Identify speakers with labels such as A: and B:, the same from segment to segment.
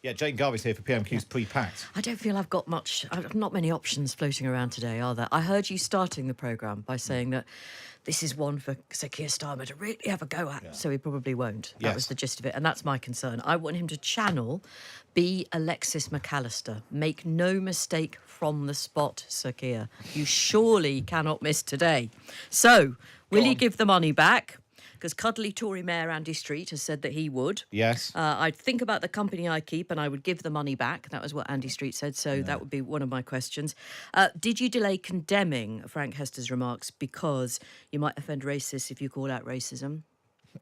A: Yeah, Jane Garvey's here for PMQs Pre-Packed.
B: I don't feel I've got not many options floating around today, are there? I heard you starting the programme by saying that this is one for Sir Keir Starmer to really have a go at, so he probably won't. That was the gist of it, and that's my concern. I want him to channel, be Alexis McAllister. Make no mistake from the spot, Sir Keir. You surely cannot miss today. So, will he give the money back? Because cuddly Tory Mayor Andy Street has said that he would.
A: Yes.
B: I'd think about the company I keep and I would give the money back. That was what Andy Street said, so that would be one of my questions. Did you delay condemning Frank Hester's remarks because you might offend racists if you call out racism?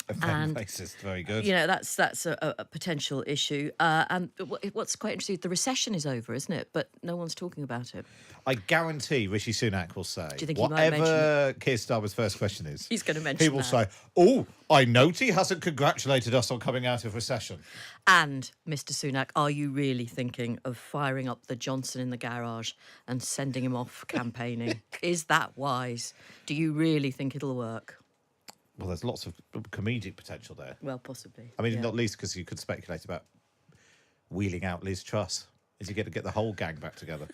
A: Offend racist, very good.
B: You know, that's a potential issue. And what's quite interesting, the recession is over, isn't it? But no one's talking about it.
A: I guarantee Rishi Sunak will say,
B: Do you think he might mention
A: whatever Keir Starmer's first question is,
B: he's going to mention
A: he will say, I note he hasn't congratulated us on coming out of recession.
B: And, Mr. Sunak, are you really thinking of firing up the Johnson in the garage and sending him off campaigning? Is that wise? Do you really think it'll work?
A: Well, there's lots of comedic potential there.
B: Well, possibly.
A: I mean, not least because you could speculate about wheeling out Liz Truss. Is he going to get the whole gang back together?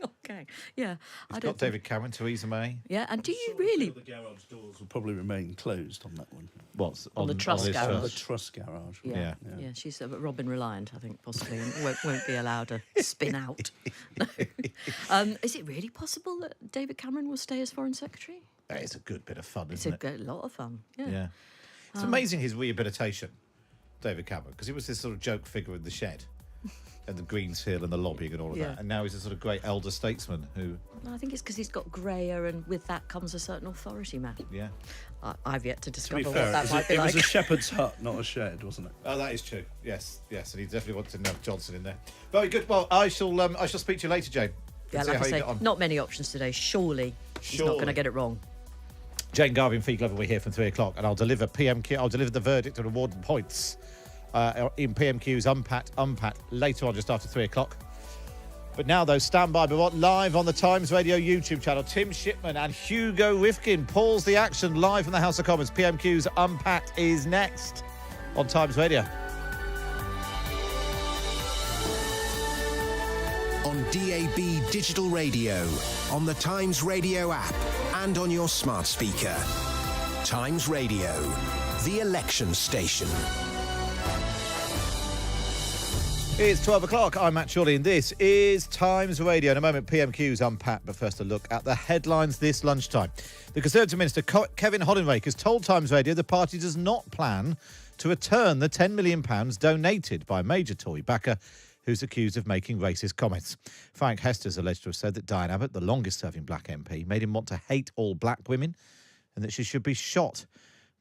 B: Okay, yeah.
A: He's got David Cameron, Theresa May.
B: Yeah, and do you really...
C: The garage doors will probably remain closed on that one.
A: What's
B: on the Truss garage?
C: On the Truss garage.
B: Yeah, she's Robin reliant, I think, possibly, and won't be allowed to spin out. Is it really possible that David Cameron will stay as Foreign Secretary?
A: It's a good bit of fun, isn't it?
B: It's a lot of fun, yeah.
A: It's amazing his rehabilitation, David Cameron, because he was this sort of joke figure in the shed and the Greens Hill and the lobbying and all of that. And now he's a sort of great elder statesman who...
B: I think it's because he's got greyer and with that comes a certain authority, Matt.
A: Yeah.
B: I've yet to discover
C: To be fair,
B: what that might be like.
C: It was a shepherd's hut, not a shed, wasn't it?
A: Oh, that is true. Yes, and he definitely wanted to have Johnson in there. Very good. Well, I shall speak to you later, Jane.
B: Yeah, like I say, not many options today. Surely he's not going to get it wrong.
A: Jane Garvey and Fee Glover, we're here from 3 o'clock, and I'll deliver the verdict and award and points in PMQs Unpacked later on, just after 3 o'clock. But now, though, stand by. We're live on the Times Radio YouTube channel. Tim Shipman and Hugo Rifkind pause the action live from the House of Commons. PMQs Unpacked is next on Times Radio.
D: On DAB Digital Radio, on the Times Radio app, and on your smart speaker. Times Radio, the election station.
A: It's 12 o'clock. I'm Matt Chorley, and this is Times Radio. In a moment, PMQs Unpacked, but first a look at the headlines this lunchtime. The Conservative Minister, Kevin Hollinrake, has told Times Radio the party does not plan to return the £10 million donated by a major Tory backer who's accused of making racist comments. Frank Hester is alleged to have said that Diane Abbott, the longest-serving black MP, made him want to hate all black women and that she should be shot.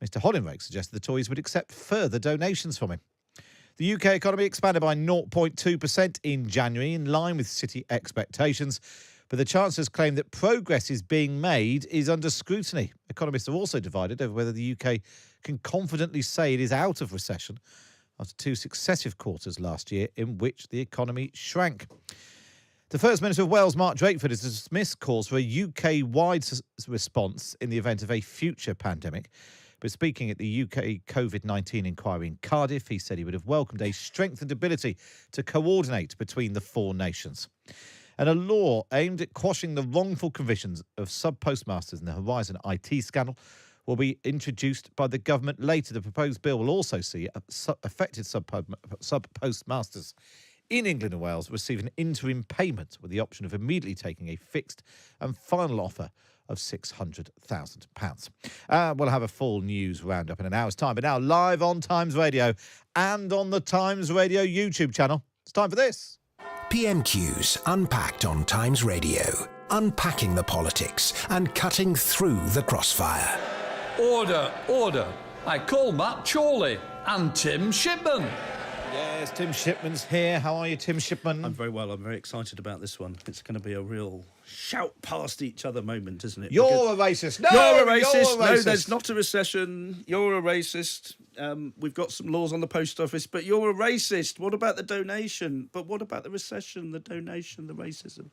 A: Mr Hollinrake suggested the Tories would accept further donations from him. The UK economy expanded by 0.2% in January, in line with city expectations, but the Chancellor's claim that progress is being made is under scrutiny. Economists are also divided over whether the UK can confidently say it is out of recession after 2 successive quarters last year in which the economy shrank. The First Minister of Wales, Mark Drakeford, has dismissed calls for a UK-wide response in the event of a future pandemic. But speaking at the UK COVID-19 inquiry in Cardiff, he said he would have welcomed a strengthened ability to coordinate between the 4 nations. And a law aimed at quashing the wrongful convictions of sub-postmasters in the Horizon IT scandal will be introduced by the government later. The proposed bill will also see affected sub-postmasters in England and Wales receive an interim payment with the option of immediately taking a fixed and final offer of £600,000. We'll have a full news roundup in an hour's time. But now, live on Times Radio and on the Times Radio YouTube channel, it's time for this.
D: PMQs Unpacked on Times Radio. Unpacking the politics and cutting through the crossfire.
E: Order. I call Matt Chorley and Tim Shipman.
A: Yes, Tim Shipman's here. How are you, Tim Shipman?
C: I'm very well. I'm very excited about this one. It's going to be a real shout past each other moment, isn't it?
A: You're a racist. No,
C: you're a racist. No, there's not a recession. You're a racist. We've got some laws on the post office, but you're a racist. What about the donation? But what about the recession, the donation, the racism?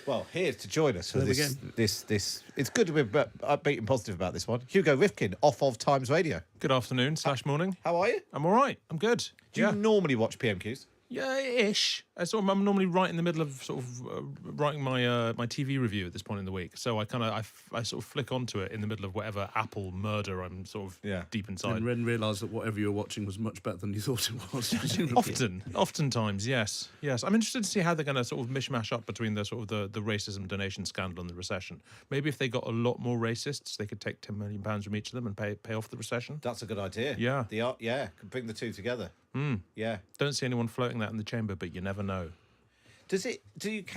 A: Well, here to join us for
C: There we
A: this. It's good to be upbeat and positive about this one. Hugo Rifkind, off of Times Radio.
F: Good afternoon / morning.
A: How are you?
F: I'm all right. I'm good.
A: Do you normally watch PMQs?
F: Yeah, ish. I'm normally right in the middle of sort of writing my TV review at this point in the week, so I sort of flick onto it in the middle of whatever Apple murder I'm sort of deep inside.
C: And then realise that whatever you were watching was much better than you thought it was.
F: Oftentimes, yes. I'm interested to see how they're going to sort of mishmash up between the sort of the racism donation scandal and the recession. Maybe if they got a lot more racists, they could take £10 million from each of them and pay off the recession.
A: That's a good idea.
F: Yeah,
A: could bring the two together.
F: Yeah, don't see anyone floating that in the chamber, but you never know.
A: Does it get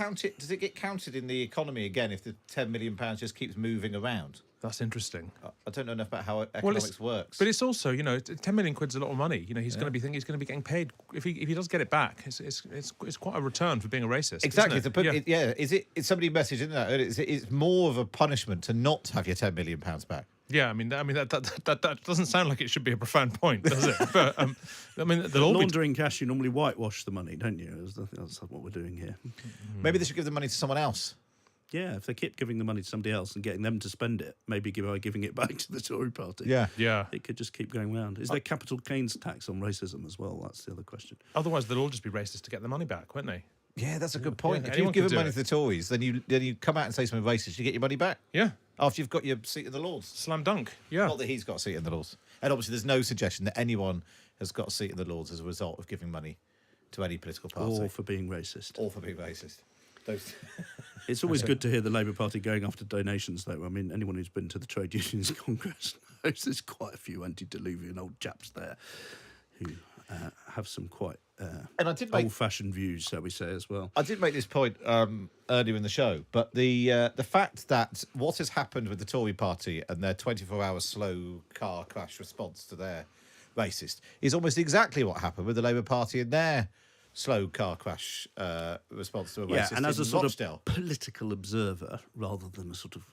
A: counted in the economy again if the £10 million just keeps moving around?
F: That's interesting.
A: I don't know enough about how economics works.
F: But it's also, 10 million quid's a lot of money. He's going to be getting paid if he does get it back. It's quite a return for being a racist.
A: Exactly.
F: Isn't it?
A: Is somebody messaged in that? It's more of a punishment to not have your £10 million back.
F: Yeah, I mean that doesn't sound like it should be a profound point, does it? But
C: laundering cash, you normally whitewash the money, don't you? That's what we're doing here.
A: Maybe they should give the money to someone else.
C: Yeah, if they keep giving the money to somebody else and getting them to spend it, maybe giving it back to the Tory party.
F: Yeah.
C: It could just keep going round. Is there capital gains tax on racism as well? That's the other question.
F: Otherwise, they'll all just be racist to get the money back, won't they?
A: Yeah, that's a good point.
F: Yeah,
A: if you've given money to the Tories, then you come out and say something racist, you get your money back.
F: Yeah.
A: After you've got your seat in the Lords.
F: Slam dunk. Yeah.
A: Not that he's got a seat in the Lords. And obviously there's no suggestion that anyone has got a seat in the Lords as a result of giving money to any political party.
C: Or for being racist. It's always good to hear the Labour Party going after donations, though. I mean, anyone who's been to the Trade Unions Congress knows there's quite a few antediluvian old chaps there who have some quite old-fashioned views, shall we say, as well.
A: I did make this point earlier in the show, but the fact that what has happened with the Tory party and their 24-hour slow car crash response to their racist is almost exactly what happened with the Labour Party and their slow car crash response to a racist.
C: Yeah, and as a sort
A: Rochdale.
C: of political observer, rather than a sort of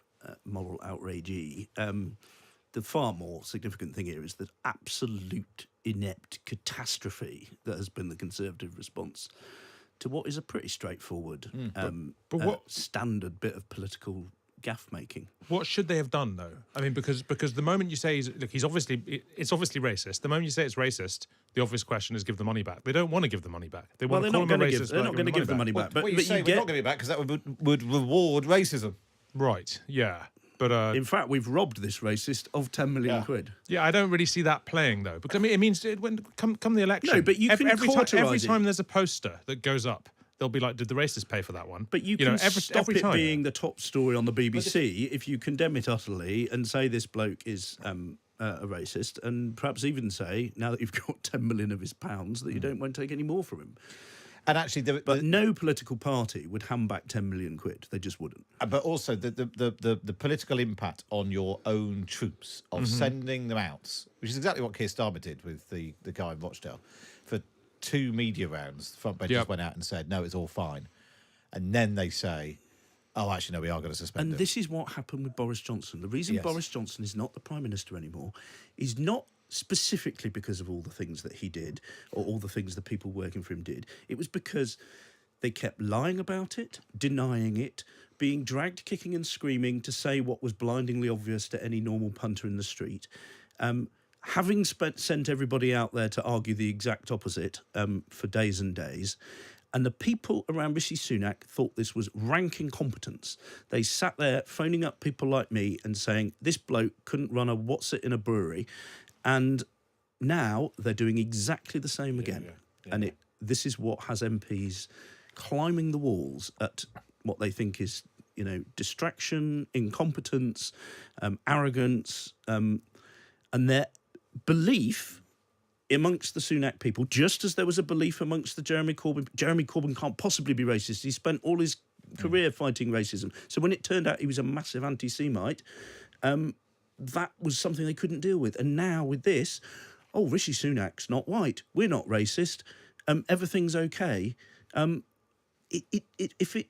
C: moral outragee, the far more significant thing here is that absolute inept catastrophe that has been the Conservative response to what is a pretty straightforward, standard bit of political gaff making.
F: What should they have done, though? I mean, because the moment you say it's obviously racist. The moment you say it's racist, the obvious question is give the money back. They don't want to give the money back. They want to call them a racist.
C: They're not going to give the money back.
A: But you say we're not giving it back because that would reward racism.
F: Right. Yeah. But
C: in fact, we've robbed this racist of 10 million quid.
F: Yeah, I don't really see that playing though, because I mean, it means when come the election.
C: No, but you can
F: every time there's a poster that goes up, they'll be like, "Did the racists pay for that one?"
C: But you can stop it being the top story on the BBC if you condemn it utterly and say this bloke is a racist, and perhaps even say, now that you've got 10 million of his pounds, that you won't take any more from him.
A: And actually,
C: but no political party would hand back 10 million quid. They just wouldn't.
A: But also the political impact on your own troops of sending them out, which is exactly what Keir Starmer did with the guy in Rochdale. For 2 media rounds, the front benches went out and said, no, it's all fine. And then they say, oh, actually, no, we are going to suspend him.
C: And this is what happened with Boris Johnson. The reason Boris Johnson is not the Prime Minister anymore is not specifically because of all the things that he did or all the things the people working for him did. It was because they kept lying about it, denying it, being dragged kicking and screaming to say what was blindingly obvious to any normal punter in the street, having sent everybody out there to argue the exact opposite for days and days. And the people around Rishi Sunak thought this was rank incompetence. They sat there phoning up people like me and saying, this bloke couldn't run a what's-it in a brewery. And now they're doing exactly the same again. And this is what has MPs climbing the walls at what they think is, distraction, incompetence, arrogance, and their belief amongst the Sunak people, just as there was a belief amongst the Jeremy Corbyn. Jeremy Corbyn can't possibly be racist. He spent all his career fighting racism. So when it turned out he was a massive anti-Semite, that was something they couldn't deal with. And now with this, Rishi Sunak's not white. We're not racist. Everything's okay. If it,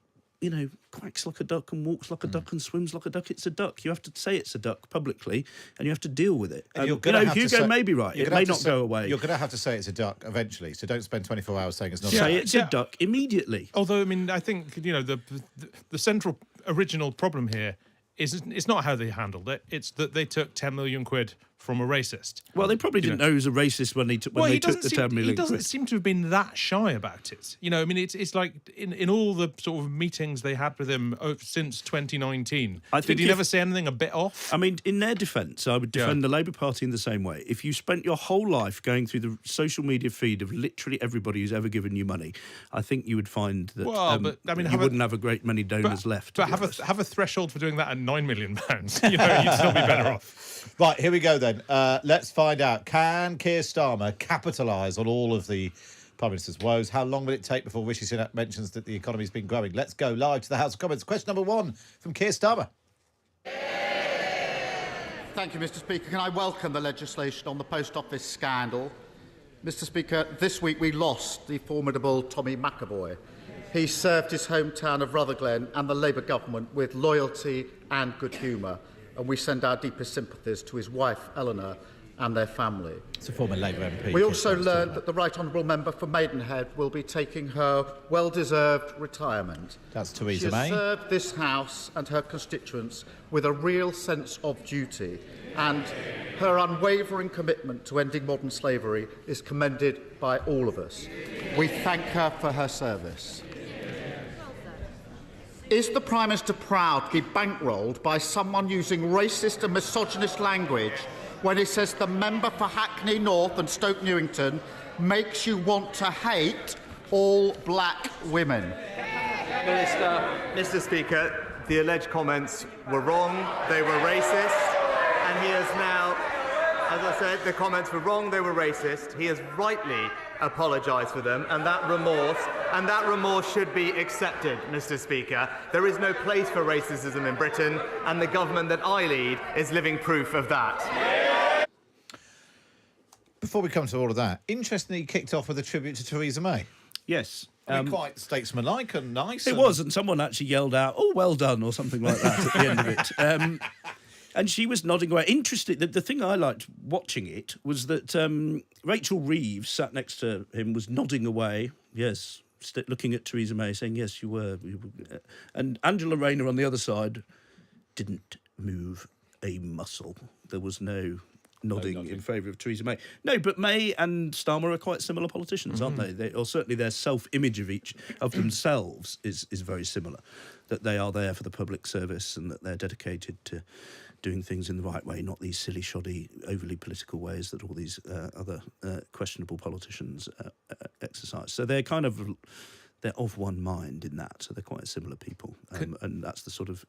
C: quacks like a duck and walks like a duck and swims like a duck, it's a duck. You have to say it's a duck publicly and you have to deal with it. Hugo may be right. It may not go away.
A: You're going to have to say it's a duck eventually, so don't spend 24 hours saying it's not a duck.
C: Say it's a duck immediately.
F: Although, I mean, I think, the central original problem here is it's not how they handled it. It's that they took 10 million quid from a racist.
C: Well, they probably didn't know he was a racist when they took the term
F: He
C: illegal.
F: doesn't seem to have been that shy about it. You know, I mean, it's like in all the sort of meetings they had with him since 2019, did he never say anything a bit off?
C: I mean, in their defence, I would defend the Labour Party in the same way. If you spent your whole life going through the social media feed of literally everybody who's ever given you money, I think you would find that you wouldn't have a great many donors left.
F: But have a threshold for doing that at £9 million. You know, you'd still be better off.
A: Right, here we go then. Let's find out. Can Keir Starmer capitalise on all of the Prime Minister's woes? How long will it take before Rishi Sunak mentions that the economy's been growing? Let's go live to the House of Commons. Question number 1 from Keir Starmer.
G: Thank you, Mr. Speaker. Can I welcome the legislation on the post office scandal? Mr. Speaker, this week we lost the formidable Tommy McAvoy. He served his hometown of Rutherglen and the Labour government with loyalty and good humour, and we send our deepest sympathies to his wife, Eleanor, and their family.
A: It's a former Labour MP.
G: We also learned that the Right Honourable Member for Maidenhead will be taking her well-deserved retirement.
A: That's Theresa May.
G: She has served this House and her constituents with a real sense of duty, and her unwavering commitment to ending modern slavery is commended by all of us. We thank her for her service. Is the Prime Minister proud to be bankrolled by someone using racist and misogynist language when he says the member for Hackney North and Stoke Newington makes you want to hate all black women?
H: Mr. Speaker, the alleged comments were wrong, they were racist, and he has now, as I said, the comments were wrong, they were racist. He has rightly apologised for them, and that remorse should be accepted, Mr. Speaker. There is no place for racism in Britain, and the government that I lead is living proof of that.
A: Before we come to all of that, interestingly, he kicked off with a tribute to Theresa May.
C: Yes.
A: I mean, quite statesmanlike and nice.
C: It was, and someone actually yelled out, "Oh, well done," or something like that at the end of it. And she was nodding away. Interesting. The thing I liked watching it was that Rachel Reeves sat next to him, was nodding away. Yes, looking at Theresa May, saying, "Yes, you were." And Angela Rayner on the other side didn't move a muscle. There was no nodding in favour of Theresa May. No, but May and Starmer are quite similar politicians, aren't they? Or certainly their self-image of each of themselves is very similar. That they are there for the public service and that they're dedicated to doing things in the right way, not these silly, shoddy, overly political ways that all these other questionable politicians exercise. So they're of one mind in that. So they're quite similar people. And that's the sort of,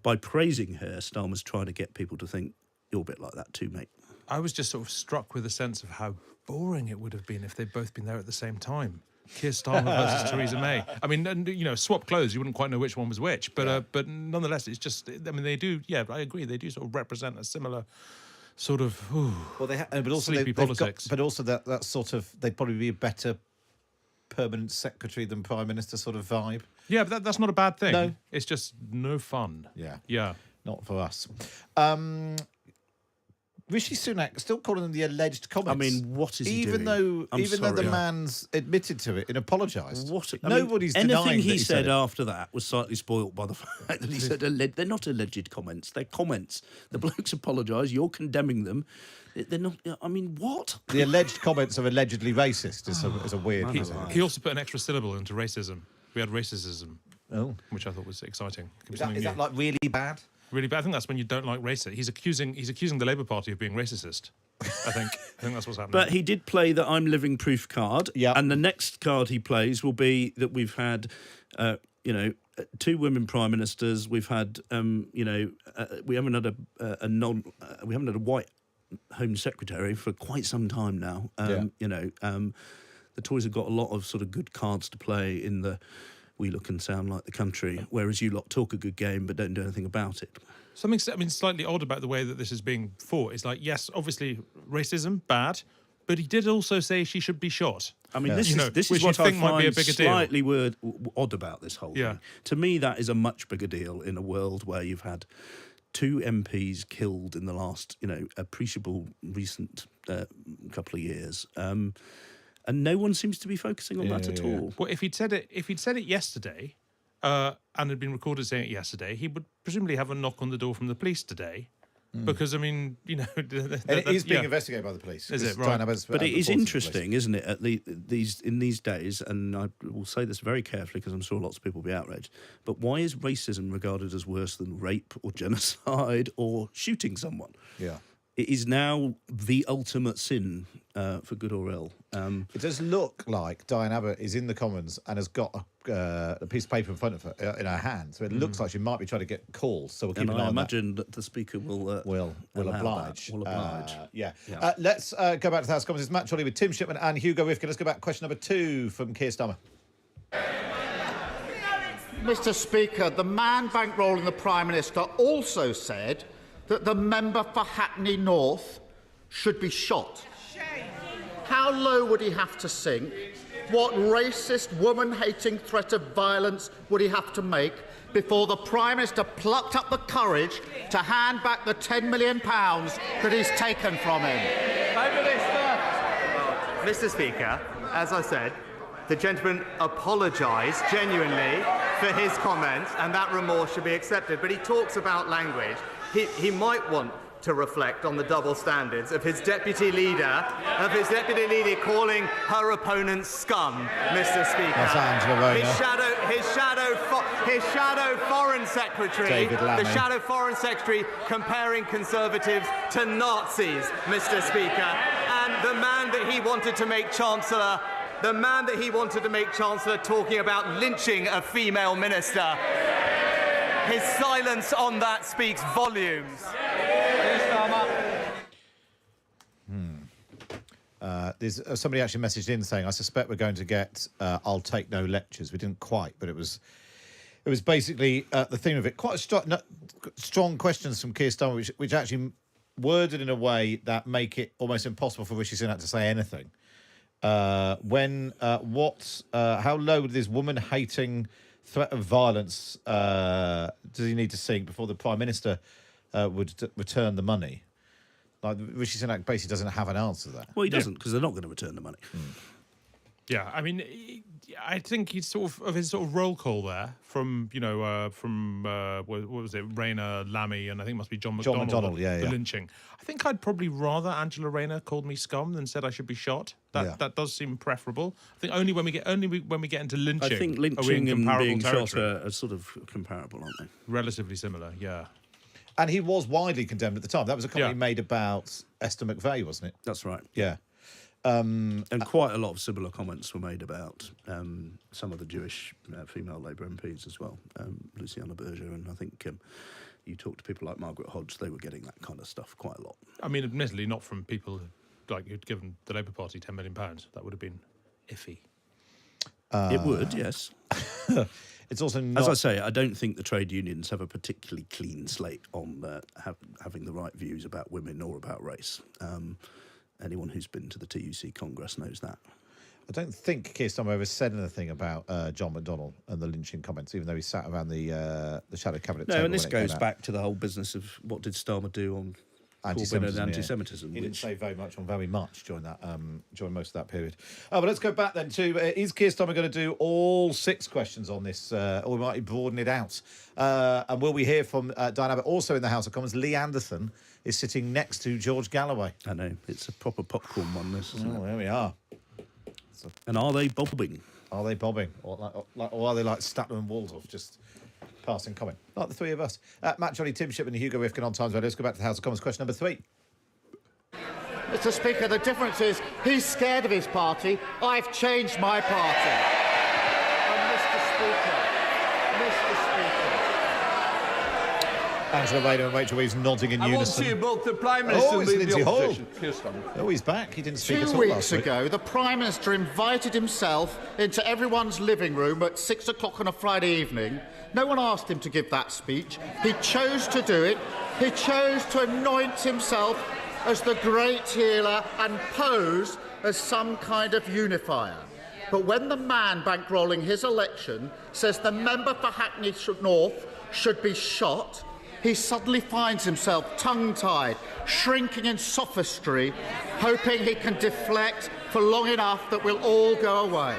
C: by praising her, Starmer's trying to get people to think, you're a bit like that too, mate.
F: I was just sort of struck with a sense of how boring it would have been if they'd both been there at the same time. Keir Starmer versus Theresa May. I mean, and, you know, swap clothes, you wouldn't quite know which one was which. But nonetheless, it's just, I mean, they do, yeah, I agree, they do sort of represent a similar sort of sleepy politics.
A: But also that sort of, they'd probably be a better permanent secretary than Prime Minister sort of vibe.
F: Yeah, but that's not a bad thing.
A: No.
F: It's just no fun.
A: Yeah. Not for us. Rishi Sunak still calling them the alleged comments.
C: I mean, what is he
A: doing? Even though the man's admitted to it and apologised. Nobody's denying
C: anything
A: that
C: he said
A: it.
C: After that was slightly spoilt by the fact that he said they're not alleged comments. They're comments. The blokes apologise. You're condemning them. They're not. I mean, what?
A: The alleged comments are allegedly racist. Is a weird.
F: He also put an extra syllable into racism. We had racism.
A: Oh,
F: which I thought was exciting.
A: Is that like really bad?
F: Really bad. I think that's when you don't like racists. He's accusing the Labour Party of being racist. I think that's what's happening.
C: But he did play the "I'm living proof" card.
A: Yeah.
C: And the next card he plays will be that we've had, two women prime ministers. We've had, we haven't had we haven't had a white Home Secretary for quite some time now. The Tories have got a lot of sort of good cards to play in the we look and sound like the country, whereas you lot talk a good game but don't do anything about it.
F: Something slightly odd about the way that this is being fought is like, yes, obviously racism, bad, but he did also say she should be shot.
C: I mean, this is what I find slightly odd about this whole thing. To me, that is a much bigger deal in a world where you've had 2 MPs killed in the last, appreciable recent couple of years. And no one seems to be focusing on that at all.
F: Well, if he'd said it yesterday, and had been recorded saying it yesterday, he would presumably have a knock on the door from the police today, Because, I mean, you know...
A: And it is being investigated by the police.
F: Is it? Right.
C: But it is interesting, isn't it, in these days, and I will say this very carefully because I'm sure lots of people will be outraged, but why is racism regarded as worse than rape or genocide or shooting someone?
A: Yeah.
C: It is now the ultimate sin, for good or ill.
A: It does look like Diane Abbott is in the Commons and has got a piece of paper in front of her in her hand, so it looks like she might be trying to get calls. So we'll keep an eye on that.
C: I imagine that the Speaker will
A: oblige.
C: Will oblige.
A: Yeah. Let's go back to the House of Commons. It's Matt Chorley with Tim Shipman and Hugo Rifkind. Let's go back to question number 2 from Keir Starmer.
G: Mr. Speaker, the man bankrolling the Prime Minister also said that the member for Hackney North should be shot. How low would he have to sink? What racist, woman-hating threat of violence would he have to make before the Prime Minister plucked up the courage to hand back the £10 million that he's taken from him?
H: Prime Minister! Mr. Speaker, as I said, the gentleman apologised genuinely for his comments, and that remorse should be accepted. But he talks about language. He might want to reflect on the double standards of his deputy leader, calling her opponents scum, Mr. Speaker.
A: That's Angela Rayner.
H: His shadow foreign secretary, comparing Conservatives to Nazis, Mr. Speaker, and the man that he wanted to make Chancellor. The man that he wanted to make Chancellor talking about lynching a female minister. His silence on that speaks volumes.
A: There's somebody actually messaged in saying, I suspect we're going to get I'll take no lectures. We didn't quite, but it was basically the theme of it. Quite strong questions from Keir Starmer, which actually worded in a way that make it almost impossible for Rishi Sunak to say anything. How low would this woman-hating threat of violence does he need to sink before the Prime Minister would return the money? Like, Rishi Sunak basically doesn't have an answer to that.
C: Well, he doesn't, because they're not going to return the money.
F: Yeah, I mean, I think he's sort of his roll call there from what was it, Rayner, Lammy, and I think it must be John McDonnell, the lynching. I think I'd probably rather Angela Rayner called me scum than said I should be shot. That does seem preferable. I think only when we get into lynching.
C: I think lynching and being shot are sort of comparable, aren't they?
F: Relatively similar, yeah.
A: And he was widely condemned at the time. That was a comment he made about Esther McVeigh, wasn't it?
C: That's right.
A: Yeah.
C: And quite a lot of similar comments were made about some of the Jewish female Labour MPs as well, Luciana Berger, and I think you talk to people like Margaret Hodge, they were getting that kind of stuff quite a lot. I
F: mean, admittedly, not from people like who'd given the Labour Party £10 million. That would have been iffy.
C: It would, yes.
A: It's also not...
C: As I say, I don't think the trade unions have a particularly clean slate on having the right views about women or about race. Anyone who's been to the TUC Congress knows that.
A: I don't think Keir Starmer ever said anything about John McDonnell and the lynching comments, even though he sat around the shadow cabinet table.
C: No, and this goes back to the whole business of what did Starmer do on anti-Semitism.
A: He didn't say very much on very much during most of that period. But let's go back then to, is Keir Starmer going to do all 6 questions on this, or might he broaden it out? And will we hear from Diane Abbott? Also in the House of Commons, Lee Anderson is sitting next to George Galloway.
C: I know, it's a proper popcorn one, this, isn't it?
A: There we are.
C: And are they bobbing?
A: Are they bobbing? Or are they like Statler and Waldorf, just passing comment? Like the three of us. Matt Chorley, Tim Shipman and Hugo Rifkind on Times Radio. Let's go back to the House of Commons. Question number 3.
G: Mr. Speaker, the difference is he's scared of his party. I've changed my party. And Mr. Speaker,
A: Angela Rayner and Rachel Reeves nodding in unison.
I: I want to see both the Prime Minister and the opposition.
A: He's back. He didn't speak at all
G: 2 weeks ago, the Prime Minister invited himself into everyone's living room at 6 o'clock on a Friday evening. No one asked him to give that speech. He chose to do it. He chose to anoint himself as the great healer and pose as some kind of unifier. But when the man bankrolling his election says the member for Hackney North should be shot, he suddenly finds himself tongue-tied, shrinking in sophistry, hoping he can deflect for long enough that we'll all go away.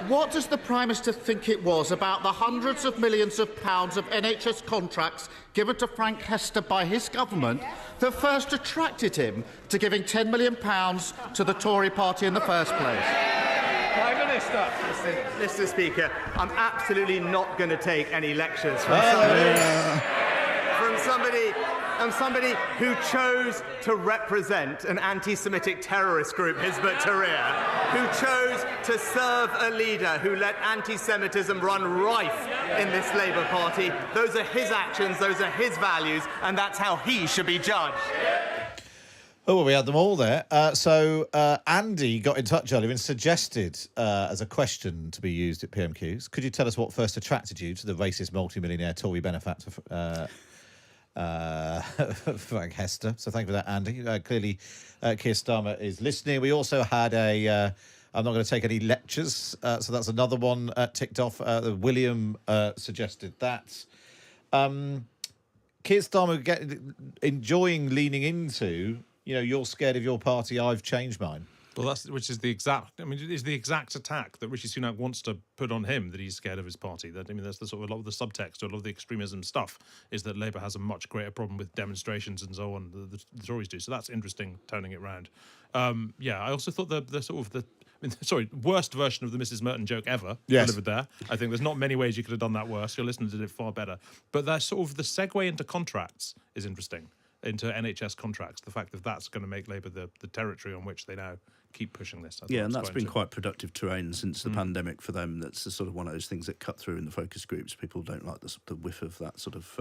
G: What does the Prime Minister think it was about the hundreds of millions of pounds of NHS contracts given to Frank Hester by his government that first attracted him to giving £10 million to the Tory party in the first place?
I: Prime Minister.
H: Mr. Speaker, I'm absolutely not going to take any lectures from somebody who chose to represent an anti-Semitic terrorist group, Hizb ut-Tahrir, who chose to serve a leader who let anti-Semitism run rife in this Labour Party. Those are his actions, those are his values, and that's how he should be judged.
A: Oh, well, we had them all there. So Andy got in touch earlier and suggested as a question to be used at PMQs. Could you tell us what first attracted you to the racist multimillionaire Tory benefactor Frank Hester? So thank you for that, Andy. Clearly, Keir Starmer is listening. We also had a... I'm not going to take any lectures, so that's another one ticked off. William suggested that. Keir Starmer enjoying leaning into... you're scared of your party, I've changed mine.
F: Well, is the exact attack that Rishi Sunak wants to put on him, that he's scared of his party. That's the sort of a lot of the subtext, or a lot of the extremism stuff, is that Labour has a much greater problem with demonstrations and so on than the Tories do. So that's interesting, turning it round. I also thought worst version of the Mrs. Merton joke ever delivered there. I think there's not many ways you could have done that worse. Your listeners did it far better. But that sort of the segue into contracts is interesting. Into NHS contracts, the fact that that's going to make Labour the territory on which they now keep pushing this.
C: And that's been quite productive terrain since the pandemic for them. That's sort of one of those things that cut through in the focus groups. People don't like the whiff of that sort of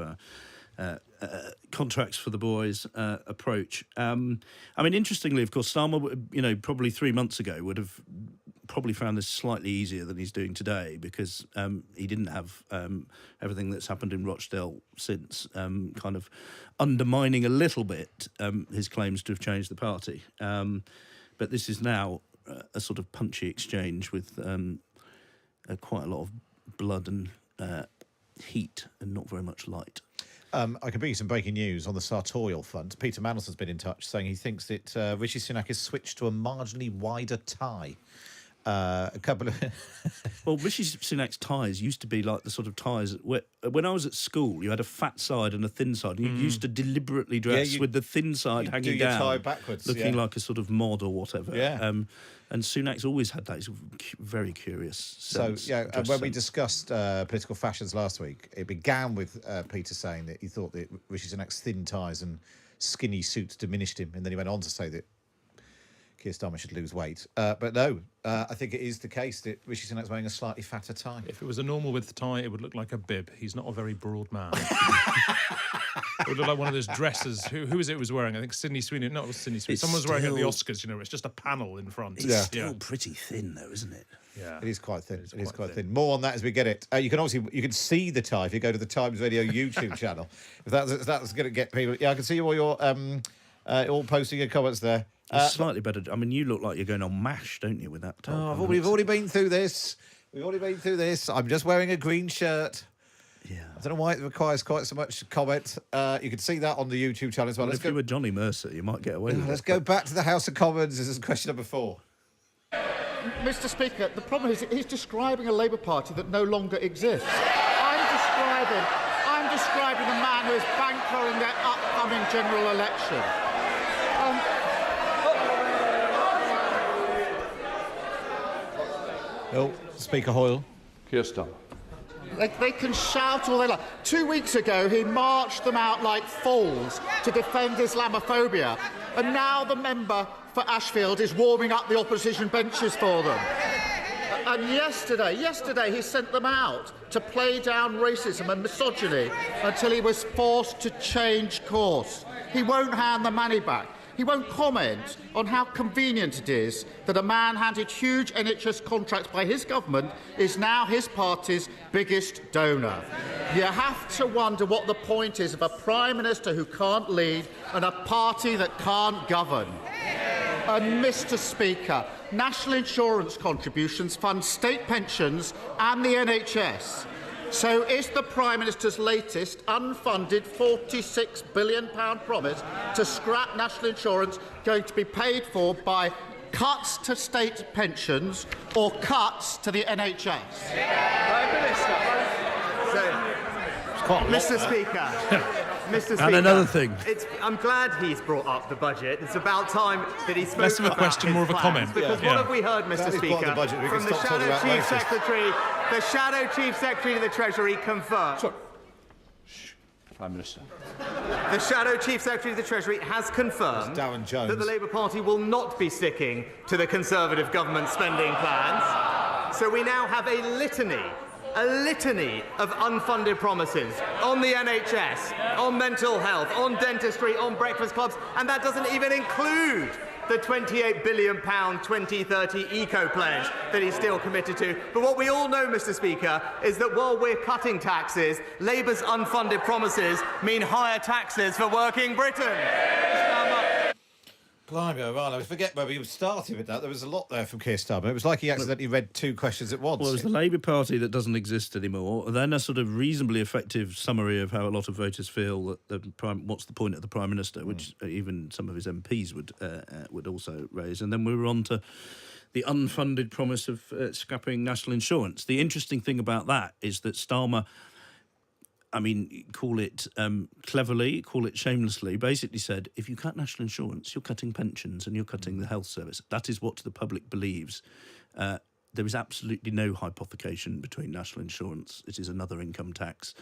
C: contracts for the boys approach. Interestingly, of course, Starmer, probably 3 months ago would have probably found this slightly easier than he's doing today, because he didn't have everything that's happened in Rochdale since kind of undermining a little bit his claims to have changed the party. But this is now a sort of punchy exchange with quite a lot of blood and heat and not very much light.
A: I can bring you some breaking news on the sartorial front. Peter Mandelson has been in touch saying he thinks that Rishi Sunak has switched to a marginally wider tie. A couple of...
C: Well, Rishi Sunak's ties used to be like the sort of ties... When I was at school, you had a fat side and a thin side. And you used to deliberately dress with the thin side hanging down.
A: Tie backwards.
C: Looking like a sort of mod or whatever.
A: Yeah.
C: And Sunak's always had that. He's very curious.
A: And when we discussed political fashions last week, it began with Peter saying that he thought that Rishi Sunak's thin ties and skinny suits diminished him. And then he went on to say that Keir Starmer should lose weight. But no, I think it is the case that Rishi Sunak's wearing a slightly fatter tie.
F: If it was a normal width tie, it would look like a bib. He's not a very broad man. It would look like one of those dresses. Who was it was wearing? I think Sydney Sweeney. No, it was Sydney Sweeney. Someone was wearing it at the Oscars, it's just a panel in front.
C: It's still pretty thin, though, isn't it?
F: Yeah.
A: It is quite thin. It is quite thin. More on that as we get it. You can see the tie if you go to the Times Radio YouTube channel. If that's going to get people... Yeah, I can see all your... all posting your comments there.
C: Slightly better. You look like you're going on MASH, don't you, with that top?
A: We've already been through this. I'm just wearing a green shirt.
C: Yeah.
A: I don't know why it requires quite so much comment. You can see that on the YouTube channel as well.
C: If you were Johnny Mercer, you might get away with it.
A: Let's go back to the House of Commons. This is question number 4.
G: Mr. Speaker, the problem is he's describing a Labour Party that no longer exists. I'm describing a man who is bankrolling their upcoming general election.
A: Speaker Hoyle.
I: Keir Starmer.
G: They can shout all they like. 2 weeks ago, he marched them out like fools to defend Islamophobia, and now the member for Ashfield is warming up the opposition benches for them. And yesterday, he sent them out to play down racism and misogyny until he was forced to change course. He won't hand the money back. He won't comment on how convenient it is that a man handed huge NHS contracts by his government is now his party's biggest donor. You have to wonder what the point is of a Prime Minister who can't lead and a party that can't govern. And, Mr. Speaker, national insurance contributions fund state pensions and the NHS. So is the Prime Minister's latest unfunded £46 billion promise to scrap national insurance going to be paid for by cuts to state pensions or cuts to the NHS?
I: Prime Minister.
H: Mr. Speaker. Mr. Speaker.
C: And another thing.
H: I'm glad he's brought up the budget. It's about time that he spoke
F: Less of a
H: about
F: question,
H: his
F: more of a
H: plans,
F: comment.
H: Because what have we heard, Mr.
A: That is part of
H: Speaker,
A: the budget. We can
H: from the
A: stop talking
H: Shadow
A: about
H: Chief
A: racist.
H: Secretary? The Shadow Chief Secretary to the Treasury confirmed.
I: Prime Minister.
H: The Shadow Chief Secretary of the Treasury has confirmed
A: That's Darren Jones.
H: that the Labour Party will not be sticking to the Conservative government spending plans. So we now have a litany of unfunded promises on the NHS, on mental health, on dentistry, on breakfast clubs, and that doesn't even include the £28 billion 2030 eco-pledge that he's still committed to. But what we all know, Mr. Speaker, is that while we're cutting taxes, Labour's unfunded promises mean higher taxes for working Britain.
A: Blimey, O'Reilly, I forget where we started with that. There was a lot there from Keir Starmer. It was like he accidentally read two questions at once.
C: Well, it's the Labour Party that doesn't exist anymore. Then a sort of reasonably effective summary of how a lot of voters feel that what's the point of the Prime Minister, which even some of his MPs would also raise. And then we were on to the unfunded promise of scrapping national insurance. The interesting thing about that is that Starmer, I mean, call it cleverly, call it shamelessly, basically said, if you cut national insurance, you're cutting pensions and you're cutting the health service. That is what the public believes. There is absolutely no hypothecation between national insurance. It is another income tax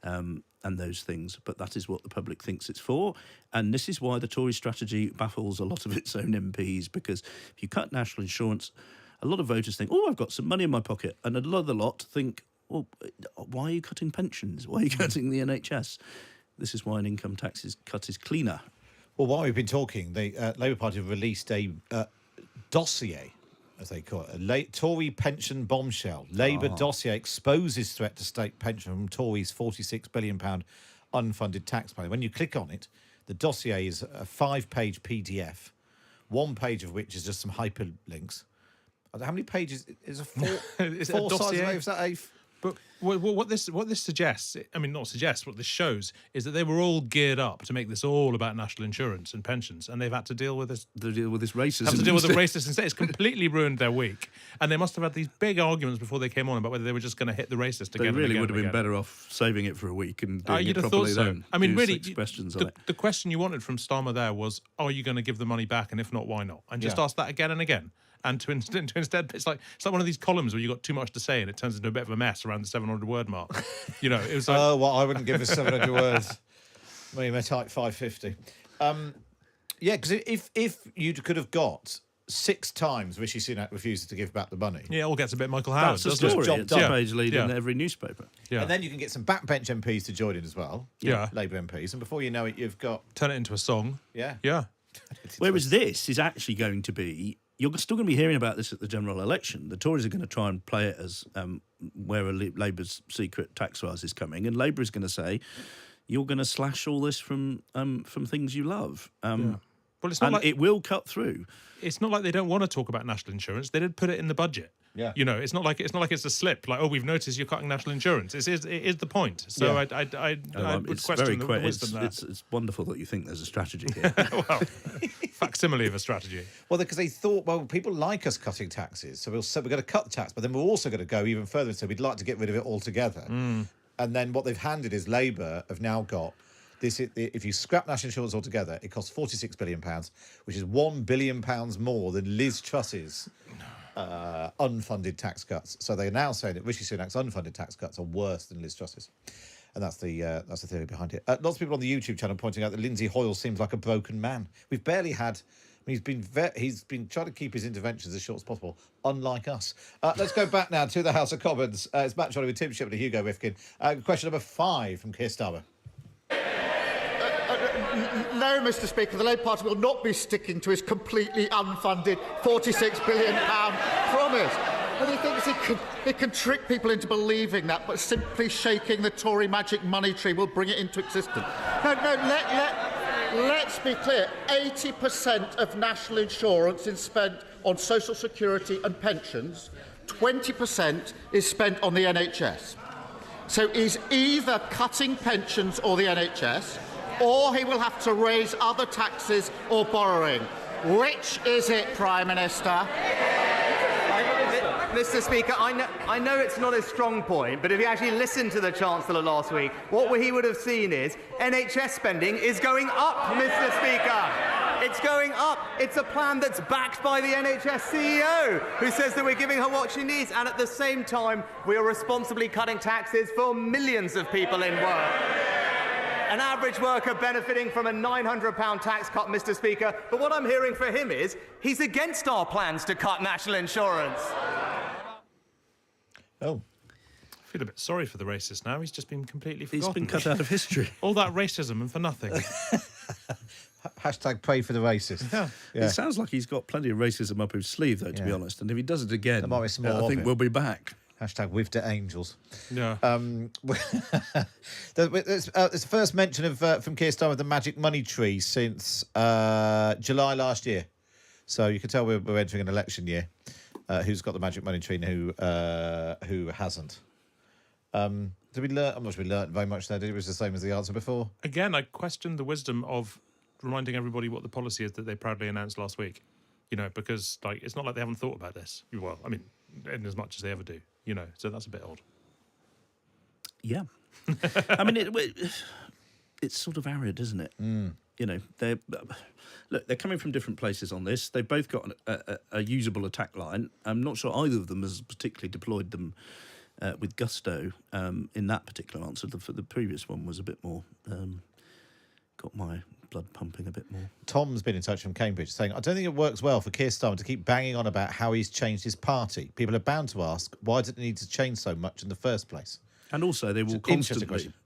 C: and those things. But that is what the public thinks it's for. And this is why the Tory strategy baffles a lot of its own MPs, because if you cut national insurance, a lot of voters think, oh, I've got some money in my pocket. And another lot think, well, why are you cutting pensions? Why are you cutting the NHS? This is why an income tax cut is cleaner.
A: Well, while we've been talking, the Labour Party have released a dossier, as they call it, a Tory pension bombshell. Labour dossier exposes threat to state pension from Tories' £46 billion unfunded tax money. When you click on it, the dossier is a 5-page PDF, one page of which is just some hyperlinks. How many pages? Is a four?
F: Is it a
A: four sides
F: dossier?
A: away? Is that a?
F: But what this suggests, I mean, not suggests, what this shows is that they were all geared up to make this all about national insurance and pensions, and they've had to deal with this.
C: To deal with this racism.
F: Have to deal with the racist instead. It's completely ruined their week, and they must have had these big arguments before they came on about whether they were just going to hit the racist again.
C: They really
F: and again
C: would have
F: and
C: been
F: again.
C: better off saving it for a week and doing
F: You'd
C: it
F: have
C: properly
F: thought so.
C: then.
F: I mean,
C: Do
F: really,
C: 6 questions on it.
F: the question you wanted from Starmer there was, are you going to give the money back, and if not, why not? And just ask that again and again. And to instead, it's like one of these columns where you got too much to say and it turns into a bit of a mess around the 700-word mark. You know, it was like,
A: Oh, well, I wouldn't give us 700 words. I mean, I type 550. Yeah, because if you could have got 6 times Rishi Sunak refuses to give back the money.
F: yeah, it all gets a bit Michael Howard,
C: That's the
F: doesn't
C: story.
F: it?
C: It's a page lead in every newspaper.
F: Yeah.
A: And then you can get some backbench MPs to join in as well.
F: Yeah.
A: Labour MPs. And before you know it, you've got...
F: Turn it into a song.
A: Yeah.
F: Yeah.
C: Whereas this is actually going to be... You're still going to be hearing about this at the general election. The Tories are going to try and play it as where Labour's secret tax rise is coming, and Labour is going to say, you're going to slash all this from things you love.
F: Well, it's not
C: and
F: like
C: it will cut through.
F: It's not like they don't want to talk about national insurance. They did put it in the budget.
A: Yeah.
F: You know, it's not like it's a slip. Like, oh, we've noticed you're cutting national insurance. It is the point. So
A: Yeah.
F: I would
C: It's
F: question
C: very
F: the wisdom there.
C: it's wonderful that you think there's a strategy here.
F: Well, facsimile of a strategy.
A: Well, because they thought, well, people like us cutting taxes, so we're going to cut the tax, but then we're also going to go even further and say we'd like to get rid of it altogether. And then what they've handed is Labour have now got this. If you scrap national insurance altogether, it costs £46 billion, which is £1 billion more than Liz Truss's unfunded tax cuts. So they're now saying that Rishi Sunak's unfunded tax cuts are worse than Liz Truss's. And that's the theory behind it. Lots of people on the YouTube channel pointing out that Lindsay Hoyle seems like a broken man. We've barely had... He's been trying to keep his interventions as short as possible, unlike us. Let's go back now to the House of Commons. It's Matt Chorley with Tim Shipman and Hugo Rifkind. Question number 5 from Keir Starmer.
G: No, Mr. Speaker, the Labour Party will not be sticking to his completely unfunded £46 billion promise. And he thinks he can trick people into believing that, but simply shaking the Tory magic money tree will bring it into existence. Let's be clear. 80% of national insurance is spent on social security and pensions. 20% is spent on the NHS. So he's either cutting pensions or the NHS, or he will have to raise other taxes or borrowing. Which is it, Prime Minister?
H: Mr. Speaker, I know it's not his strong point, but if you actually listened to the Chancellor last week, what he would have seen is NHS spending is going up, Mr. Speaker. It's going up. It's a plan that's backed by the NHS CEO, who says that we're giving her what she needs, and at the same time, we are responsibly cutting taxes for millions of people in work. An average worker benefiting from a £900 tax cut, Mr. Speaker, but what I'm hearing for him is he's against our plans to cut national insurance.
A: Oh.
F: I feel a bit sorry for the racist now. He's just been completely forgotten.
C: He's been cut out of history.
F: All that racism and for nothing.
A: Hashtag pray for the racists.
C: It sounds like he's got plenty of racism up his sleeve, though, to be honest. And if he does it again,
A: There might be some more
C: I
A: of
C: think
A: it.
C: we'll be back.
A: Hashtag with the angels.
F: Yeah.
A: It's the first mention of from Keir Starmer of the magic money tree since July last year. So you can tell we're entering an election year. Who's got the magic money tree and who hasn't? Did we learn? I'm not sure we learned very much there. Did it? It was the same as the answer before.
F: Again, I question the wisdom of reminding everybody what the policy is that they proudly announced last week. You know, because it's not like they haven't thought about this. Well, I mean, in as much as they ever do. You know, so that's a bit odd.
C: Yeah. I mean, it's sort of arid, isn't it? You know, they're coming from different places on this. They've both got a usable attack line. I'm not sure either of them has particularly deployed them with gusto in that particular answer. The previous one was a bit more, got my blood pumping a bit more.
A: Tom's been in touch from Cambridge saying, I don't think it works well for Keir Starmer to keep banging on about how he's changed his party. People are bound to ask, why did it need to change so much in the first place?
C: And also, there will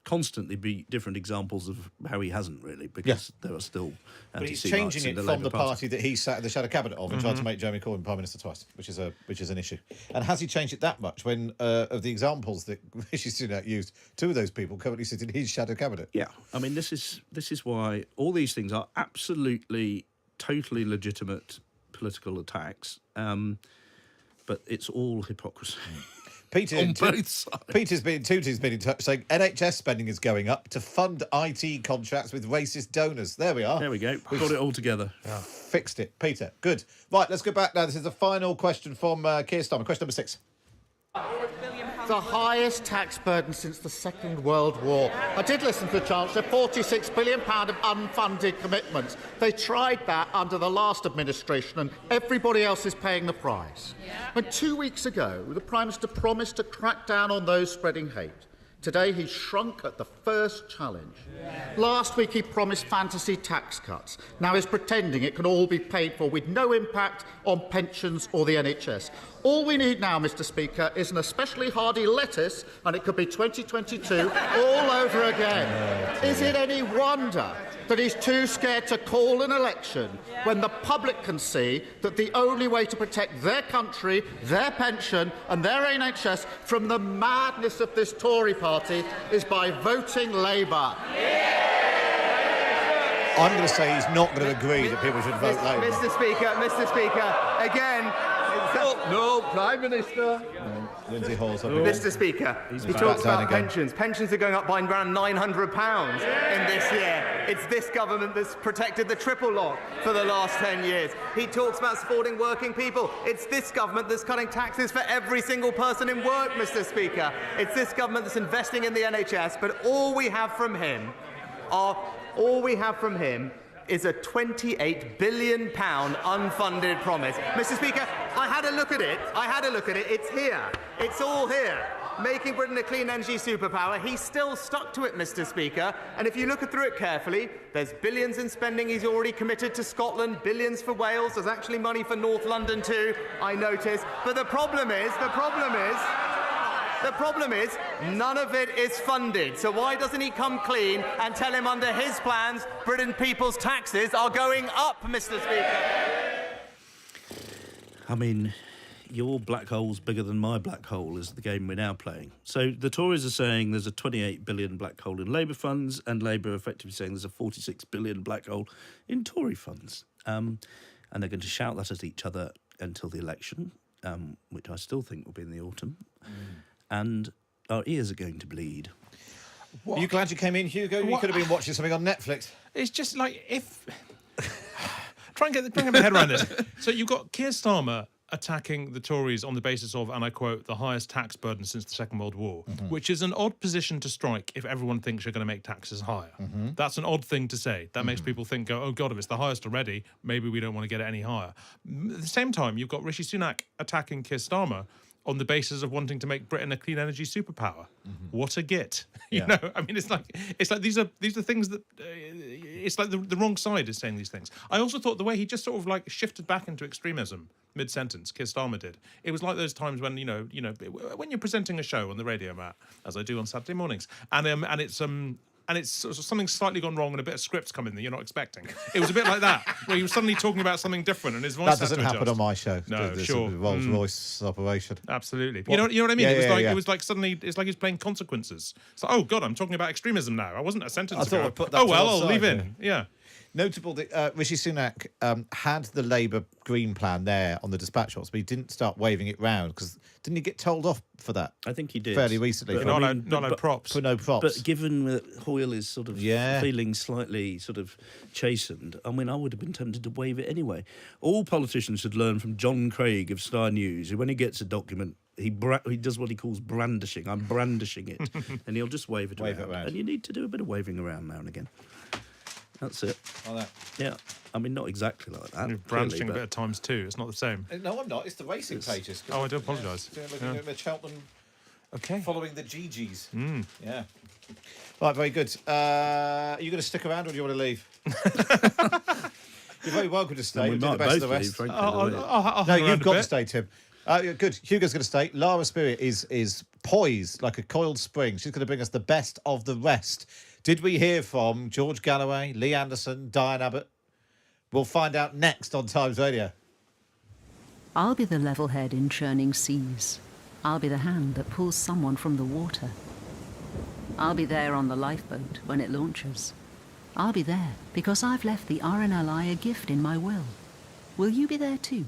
C: constantly be different examples of how he hasn't really, because there are still
A: But he's changing it from the party that he sat in the shadow cabinet of and tried to make Jeremy Corbyn Prime Minister twice, which is an issue. And has he changed it that much when, of the examples that Rishi Sunak used, two of those people currently sit in his shadow cabinet?
C: Yeah, I mean, this is why all these things are absolutely, totally legitimate political attacks, but it's all hypocrisy.
A: Peter,
C: on both sides.
A: Tooty's been in touch saying NHS spending is going up to fund IT contracts with racist donors. There we are.
C: There we go. We've got it all together.
A: Fixed it. Peter, good. Right, let's go back now. This is the final question from Keir Starmer. Question number 6.
G: The highest tax burden since the Second World War. I did listen to the Chancellor, £46 billion of unfunded commitments. They tried that under the last administration and everybody else is paying the price. And 2 weeks ago, the Prime Minister promised to crack down on those spreading hate. Today, he shrunk at the first challenge. Last week, he promised fantasy tax cuts. Now he's pretending it can all be paid for with no impact on pensions or the NHS. All we need now, Mr. Speaker, is an especially hardy lettuce, and it could be 2022 all over again. Is it any wonder that he's too scared to call an election when the public can see that the only way to protect their country, their pension and their NHS from the madness of this Tory party is by voting Labour?
A: I'm going to say he's not going to agree that people should vote Labour.
H: Mr. Speaker, again...
I: No, Prime Minister.
A: Lindsay Hall's up
H: Mr. Speaker, he talks about pensions. Pensions are going up by around £900 in this year. It's this government that's protected the triple lock for the last 10 years. He talks about supporting working people. It's this government that's cutting taxes for every single person in work, Mr. Speaker. It's this government that's investing in the NHS, but all we have from him is a £28 billion unfunded promise. Mr. Speaker, I had a look at it. It's here. It's all here. Making Britain a clean energy superpower. He's still stuck to it, Mr. Speaker. And if you look through it carefully, there's billions in spending he's already committed to Scotland, billions for Wales. There's actually money for North London too, I notice. But the problem is, none of it is funded. So why doesn't he come clean and tell him under his plans, Britain people's taxes are going up, Mr. Speaker?
C: I mean, your black hole's bigger than my black hole is the game we're now playing. So the Tories are saying there's a 28 billion black hole in Labour funds, and Labour are effectively saying there's a 46 billion black hole in Tory funds. And they're going to shout that at each other until the election, which I still think will be in the autumn. And our ears are going to bleed.
A: Are you glad you came in, Hugo? You could have been watching something on Netflix.
F: It's just like if... try and get my head around this. So you've got Keir Starmer attacking the Tories on the basis of, and I quote, the highest tax burden since the Second World War, which is an odd position to strike if everyone thinks you're going to make taxes higher. That's an odd thing to say. That makes people think, oh God, if it's the highest already, maybe we don't want to get it any higher. At the same time, you've got Rishi Sunak attacking Keir Starmer on the basis of wanting to make Britain a clean energy superpower. What a git. You know, I mean, it's like these are things that it's like the wrong side is saying these things. I also thought the way he just sort of like shifted back into extremism mid-sentence, Keir Starmer did. It was like those times when, you know, when you're presenting a show on the radio, Matt, as I do on Saturday mornings, and it's sort of something slightly gone wrong and a bit of scripts come in that you're not expecting. It was a bit like that, where he was suddenly talking about something different and his voice
A: That doesn't happen on my show.
F: No,
A: This
F: sure.
A: Rolls Royce operation.
F: Absolutely. You know what I mean?
A: Yeah,
F: It was like suddenly, it's like he's playing consequences. It's like, oh God, I'm talking about extremism now. I wasn't a sentence ago.
A: I'd put that
F: I'll leave in. Yeah.
A: Notable that Rishi Sunak had the Labour Green Plan there on the dispatch box, but he didn't start waving it round because didn't he get told off for that?
C: I think he did
A: fairly recently.
F: But not no props.
A: For no props.
C: But given that Hoyle is sort of feeling slightly sort of chastened, I mean, I would have been tempted to wave it anyway. All politicians should learn from John Craig of Sky News, who when he gets a document, he does what he calls brandishing. I'm brandishing it, and he'll just wave it around. And you need to do a bit of waving around now and again. That's it.
A: Like that.
C: Yeah. I mean, not exactly like that.
F: You're brandishing a bit of times too. It's not the same.
A: No, I'm not. It's the racing pages.
F: Oh, I do apologise.
A: Looking at Cheltenham.
F: Okay.
A: Following the GGs. Yeah. Right, very good. Are you going to stick around or do you want to leave? You're very welcome to stay. We'll do the best of the rest.
F: No,
A: you've got to stay, Tim. Good. Hugo's going to stay. Lara Spirit is poised like a coiled spring. She's going to bring us the best of the rest. Did we hear from George Galloway, Lee Anderson, Diane Abbott? We'll find out next on Times Radio.
J: I'll be the level head in churning seas. I'll be the hand that pulls someone from the water. I'll be there on the lifeboat when it launches. I'll be there because I've left the RNLI a gift in my will. Will you be there too?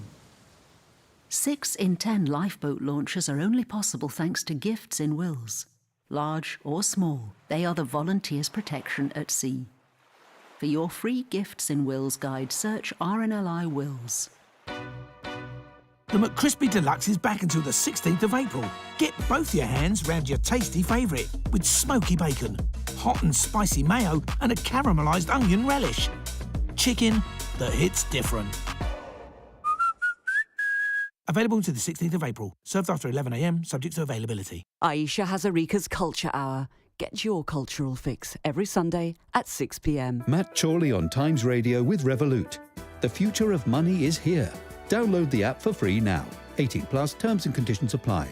J: 6 in 10 lifeboat launches are only possible thanks to gifts in wills. Large or small, they are the volunteers' protection at sea. For your free Gifts in Wills guide, search RNLI Wills.
K: The McCrispy Deluxe is back until the 16th of April. Get both your hands round your tasty favourite with smoky bacon, hot and spicy mayo and a caramelised onion relish. Chicken that hits different. Available to the 16th of April. Served after 11 a.m, subject to availability.
L: Aisha Hazarika's Culture Hour. Get your cultural fix every Sunday at 6 p.m.
M: Matt Chorley on Times Radio with Revolut. The future of money is here. Download the app for free now. 18 plus terms and conditions apply.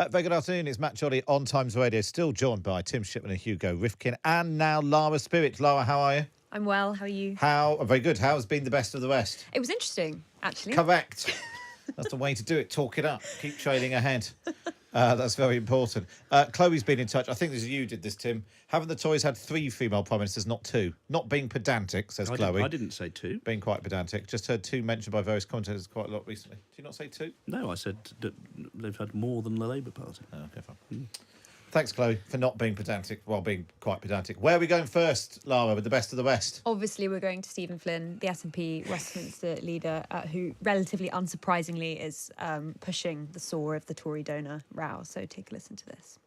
A: Very good afternoon. It's Matt Chorley on Times Radio, still joined by Tim Shipman and Hugo Rifkind, and now Lara Spirit. Lara, how are you?
N: I'm well. How are you?
A: Very good. How's been the best of the rest?
N: It was interesting, actually.
A: Correct. That's the way to do it. Talk it up. Keep trailing ahead. That's very important. Chloe's been in touch. I think you did this, Tim. Haven't the Tories had 3 female prime ministers, not 2? Not being pedantic, says Chloe.
C: I didn't say 2.
A: Being quite pedantic. Just heard 2 mentioned by various commentators quite a lot recently. Did you not say 2?
C: No, I said that they've had more than the Labour Party.
A: Oh, okay, fine. Thanks, Chloe, for not being pedantic while being quite pedantic. Where are we going first, Lara, with the best of the West?
N: Obviously, we're going to Stephen Flynn, the SNP Westminster leader, who relatively unsurprisingly is pushing the sore of the Tory donor row. So take a listen to this.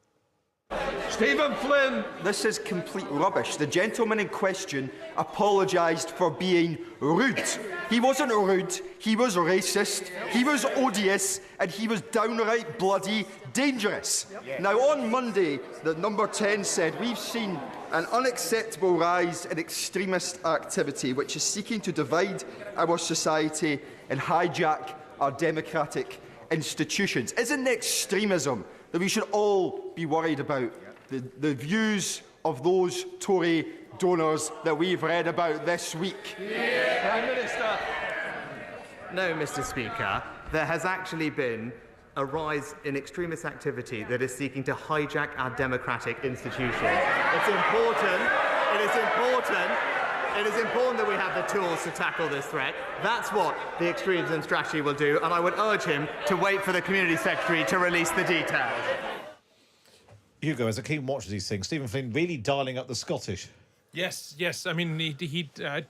O: Stephen Flynn! This is complete rubbish. The gentleman in question apologised for being rude. He wasn't rude, he was racist, he was odious, and he was downright bloody dangerous. Now, on Monday, the Number 10 said, we've seen an unacceptable rise in extremist activity which is seeking to divide our society and hijack our democratic institutions. Isn't extremism that we should all be worried about the views of those Tory donors that we've read about this week?
H: Prime Minister. No, Mr. Speaker. There has actually been a rise in extremist activity that is seeking to hijack our democratic institutions. It's important. It is important that we have the tools to tackle this threat. That's what the extremism strategy will do, and I would urge him to wait for the Community Secretary to release the details.
A: Hugo, as a keen watcher of these things, Stephen Flynn really dialing up the Scottish.
F: Yes. I mean, I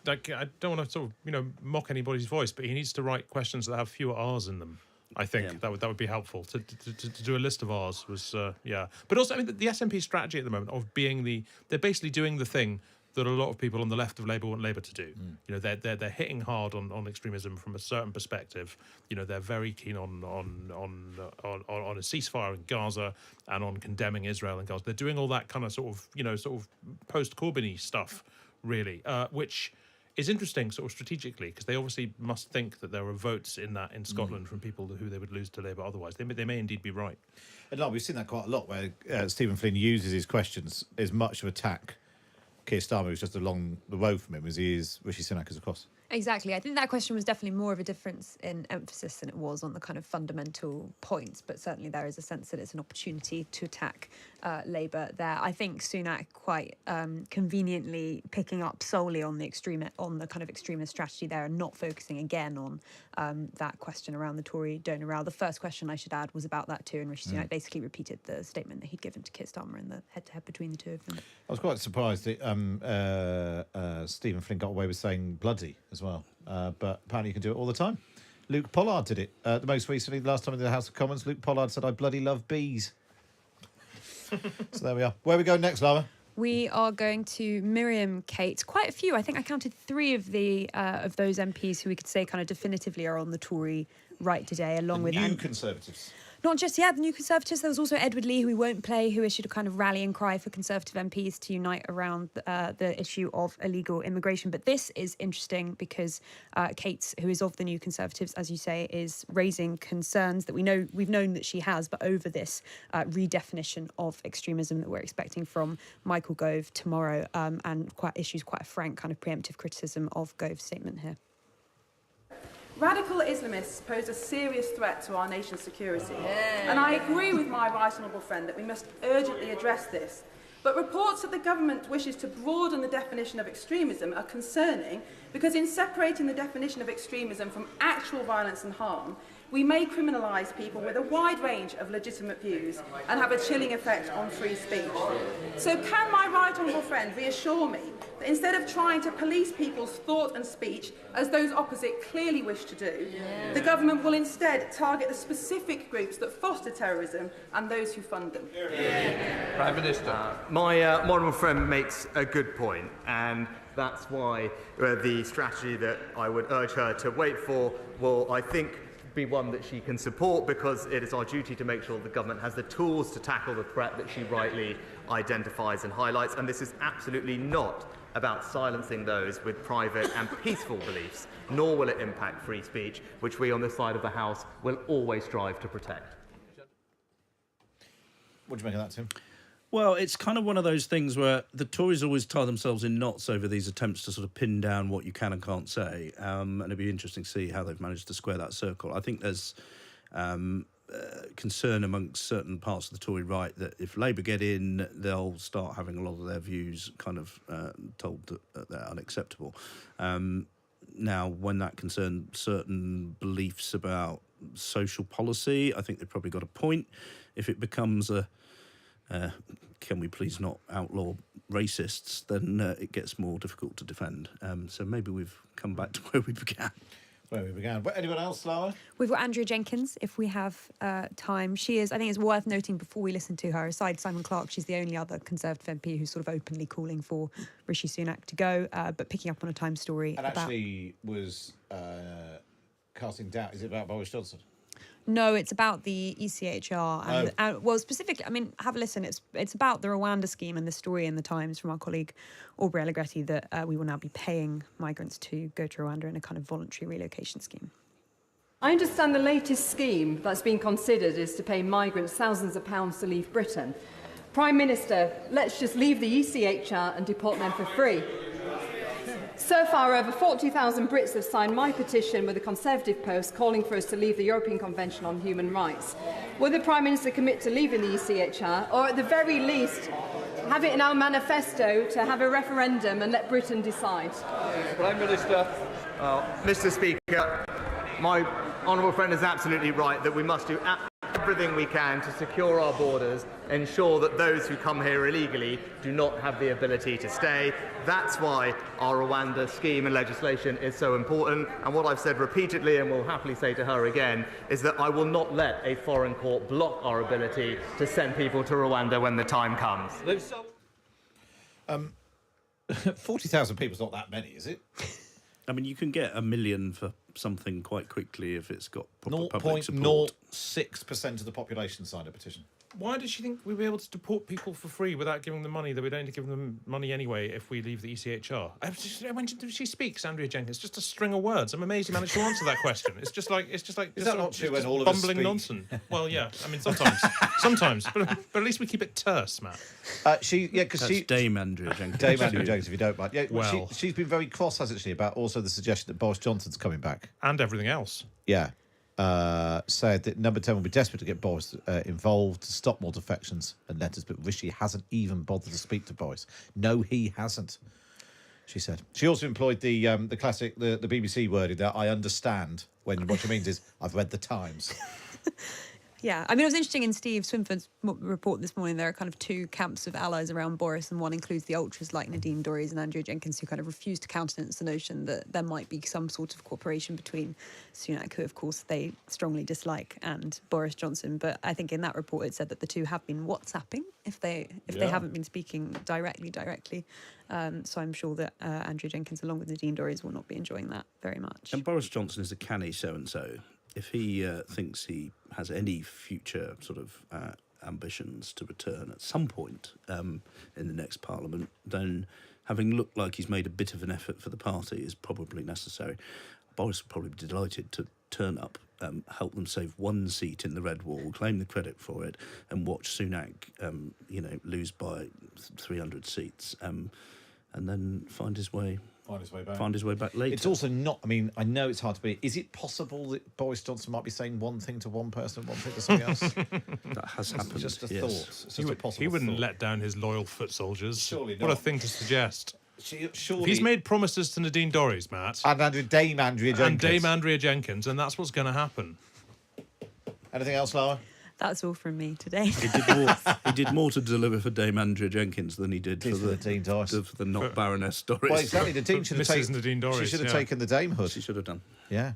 F: don't want to sort of mock anybody's voice, but he needs to write questions that have fewer R's in them. I think that would be helpful to do a list of R's. But also, I mean, the SNP strategy at the moment of being they're basically doing the thing that a lot of people on the left of Labour want Labour to do. They're hitting hard on extremism from a certain perspective. They're very keen on a ceasefire in Gaza and on condemning Israel and Gaza. They're doing all that kind of sort of post-Corbyn-y stuff, really, which is interesting sort of strategically, because they obviously must think that there are votes in Scotland from people who they would lose to Labour otherwise. They may indeed be right.
A: And we've seen that quite a lot, where Stephen Flynn uses his questions as much to attack Keir Starmer, who's just along the road from him, as he is Rishi Sunak is across.
N: Exactly. I think that question was definitely more of a difference in emphasis than it was on the kind of fundamental points, but certainly there is a sense that it's an opportunity to attack Labour there. I think Sunak quite conveniently picking up solely on the kind of extremist strategy there and not focusing again on that question around the Tory donor row. The first question, I should add, was about that too, and Rishi Sunak basically repeated the statement that he'd given to Keir Starmer in the head-to-head between the two of them.
A: I was quite surprised that Stephen Flynn got away with saying bloody as well, but apparently you can do it all the time. Luke Pollard did it the most recently. Last time in the House of Commons, Luke Pollard said, "I bloody love bees." So there we are. Where are we going next, Lara?
N: We are going to Miriam Kate. Quite a few. I think I counted 3 of those MPs who we could say kind of definitively are on the Tory right today, along with
A: New Conservatives.
N: Not just, the New Conservatives. There was also Edward Lee, who we won't play, who issued a kind of rallying cry for Conservative MPs to unite around the issue of illegal immigration. But this is interesting because Kate, who is of the New Conservatives, as you say, is raising concerns that we've known that she has, but over this redefinition of extremism that we're expecting from Michael Gove tomorrow, and issues quite a frank kind of preemptive criticism of Gove's statement here.
P: Radical Islamists pose a serious threat to our nation's security. And I agree with my right honourable friend that we must urgently address this. But reports that the government wishes to broaden the definition of extremism are concerning, because in separating the definition of extremism from actual violence and harm, we may criminalise people with a wide range of legitimate views and have a chilling effect on free speech. So can my right honourable friend reassure me that instead of trying to police people's thought and speech, as those opposite clearly wish to do, the government will instead target the specific groups that foster terrorism and those who fund them?
H: Prime Minister. My honourable friend makes a good point, and that's why the strategy that I would urge her to wait for will, I think, be one that she can support, because it is our duty to make sure the government has the tools to tackle the threat that she rightly identifies and highlights. And this is absolutely not about silencing those with private and peaceful beliefs, nor will it impact free speech, which we on this side of the House will always strive to protect.
A: What do you make of that, Tim?
C: Well, it's kind of one of those things where the Tories always tie themselves in knots over these attempts to sort of pin down what you can and can't say. And it'd be interesting to see how they've managed to square that circle. I think there's concern amongst certain parts of the Tory right that if Labour get in, they'll start having a lot of their views kind of told that they're unacceptable. Now, when that concerns certain beliefs about social policy, I think they've probably got a point. If it becomes a can we please not outlaw racists, then it gets more difficult to defend. So maybe we've come back to where we began.
A: But anyone else, Lara?
N: We've got Andrea Jenkins, if we have time. She is, I think it's worth noting before we listen to her, aside Simon Clarke, she's the only other Conservative MP who's sort of openly calling for Rishi Sunak to go, but picking up on a Times story
A: and actually was casting doubt. Is it about Boris Johnson?
N: No, it's about the ECHR. And, well, specifically, I mean, have a listen. It's about the Rwanda scheme and the story in the Times from our colleague Aubrey Allegretti that we will now be paying migrants to go to Rwanda in a kind of voluntary relocation scheme.
Q: I understand the latest scheme that's being considered is to pay migrants thousands of pounds to leave Britain. Prime Minister, let's just leave the ECHR and deport them for free. So far, over 40,000 Brits have signed my petition with the Conservative Post calling for us to leave the European Convention on Human Rights. Will the Prime Minister commit to leaving the ECHR, or at the very least, have it in our manifesto to have a referendum and let Britain decide?
H: Prime Minister. Mr. Speaker, my honourable friend is absolutely right that we must do everything we can to secure our borders, ensure that those who come here illegally do not have the ability to stay. That's why our Rwanda scheme and legislation is so important. And what I've said repeatedly, and will happily say to her again, is that I will not let a foreign court block our ability to send people to Rwanda when the time comes.
A: 40,000 people is not that many, is it?
C: I mean, you can get 1 million for something quite quickly if it's got proper public support.
A: 0.06% of the population signed a petition.
F: Why does she think we'll be able to deport people for free without giving them money, that we don't give them money anyway if we leave the ECHR? When she speaks, Andrea Jenkins, just a string of words. I'm amazed you managed to answer that question. It's just like
A: Is that not true when all of us
F: bumbling
A: speak?
F: nonsense. Well, yeah. I mean, sometimes, but at least we keep it terse, Matt.
C: That's Dame Andrea Jenkins.
A: Dame Andrea Jenkins, if you don't mind. Yeah,
F: well,
A: she's been very cross, hasn't she, about also the suggestion that Boris Johnson's coming back
F: and everything else.
A: Yeah. Said that Number 10 will be desperate to get Boris involved to stop more defections and letters, but Rishi hasn't even bothered to speak to Boris. No, he hasn't, she said. She also employed the classic, the BBC wording that I understand, when what she means is, I've read the Times.
N: Yeah, I mean, it was interesting in Steve Swinford's report this morning. There are kind of two camps of allies around Boris, and one includes the ultras like Nadine Dorries and Andrea Jenkins, who kind of refuse to countenance the notion that there might be some sort of cooperation between Sunak, who of course they strongly dislike, and Boris Johnson. But I think in that report it said that the two have been WhatsApping if they haven't been speaking directly. So I'm sure that Andrea Jenkins, along with Nadine Dorries, will not be enjoying that very much.
C: And Boris Johnson is a canny so-and-so. If he thinks he has any future sort of ambitions to return at some point in the next Parliament, then having looked like he's made a bit of an effort for the party is probably necessary. Boris would probably be delighted to turn up, help them save one seat in the Red Wall, claim the credit for it, and watch Sunak, lose by 300 seats, and then find his way back later.
A: It's also not, I mean, I know it's hard to believe. Is it possible that Boris Johnson might be saying one thing to one person, one thing to somebody else?
C: That has happened.
A: It's just a
C: yes.
A: thought. It's just a possible
F: He wouldn't
A: thought.
F: let down his loyal foot soldiers.
A: Surely not.
F: What a thing to suggest.
A: Surely...
F: If he's made promises to Nadine Dorries, Matt.
A: And Dame Andrea Jenkins.
F: And that's what's going to happen.
A: Anything else, Lara?
N: That's all from me today.
C: He did more to deliver for Dame Andrea Jenkins than he did for the
A: Nadine Dorries.
C: For the not Baroness Dorries.
A: Well, exactly. The Dean should have taken
F: Nadine Dorries.
A: She should have taken the damehood.
C: She should have done.
A: Yeah.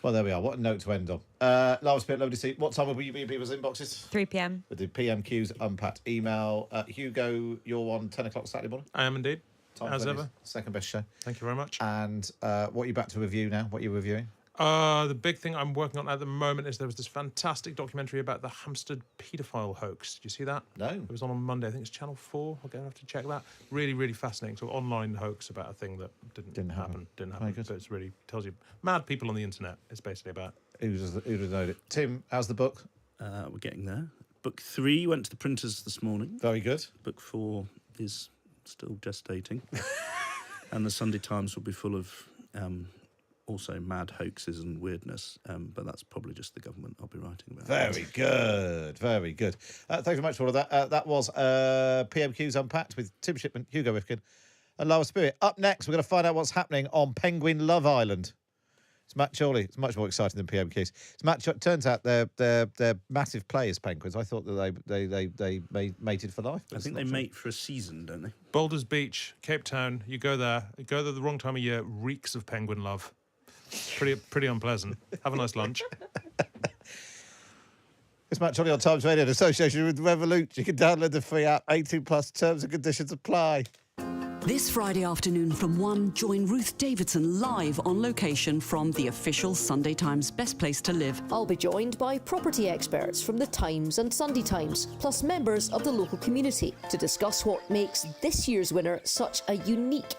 A: Well, there we are. What a note to end on. Lara Spirit, lovely to see you. What time will you be in people's inboxes?
N: 3 p.m.
A: With the PMQs Unpacked email. Hugo, you're on 10 o'clock Saturday morning?
F: I am indeed. As ever.
A: Second best show.
F: Thank you very much.
A: And what are you back to review now? What are you reviewing?
F: The big thing I'm working on at the moment is there was this fantastic documentary about the Hampstead paedophile hoax. Did you see that?
A: No.
F: It was on Monday. I think it's Channel 4. I'm going to have to check that. Really, really fascinating. So online hoax about a thing that didn't happen. Didn't happen. But it's really tells you mad people on the internet. It's basically about.
A: Who'd have known it? Tim, how's the book?
C: We're getting there. Book 3 went to the printers this morning.
A: Very good.
C: Book 4 is still gestating. And the Sunday Times will be full of also mad hoaxes and weirdness, but that's probably just the government I'll be writing about.
A: Very good, very good. Thanks very much for all of that. That was PMQs Unpacked with Tim Shipman, Hugo Rifkind and Lara Spirit. Up next, we're going to find out what's happening on Penguin Love Island. It's Matt Chorley. It's much more exciting than PMQs. Turns out they're massive players, Penguins. I thought that they mated for life.
C: I think they mate for a season, don't they?
F: Boulders Beach, Cape Town. You go there the wrong time of year, reeks of penguin love. Pretty unpleasant. Have a nice lunch.
A: It's Matt Chorley on Times Radio in association with Revolut. You can download the free app. 18+ terms and conditions apply.
L: This Friday afternoon from 1, join Ruth Davidson live on location from the official Sunday Times Best Place to Live.
R: I'll be joined by property experts from the Times and Sunday Times, plus members of the local community, to discuss what makes this year's winner such a unique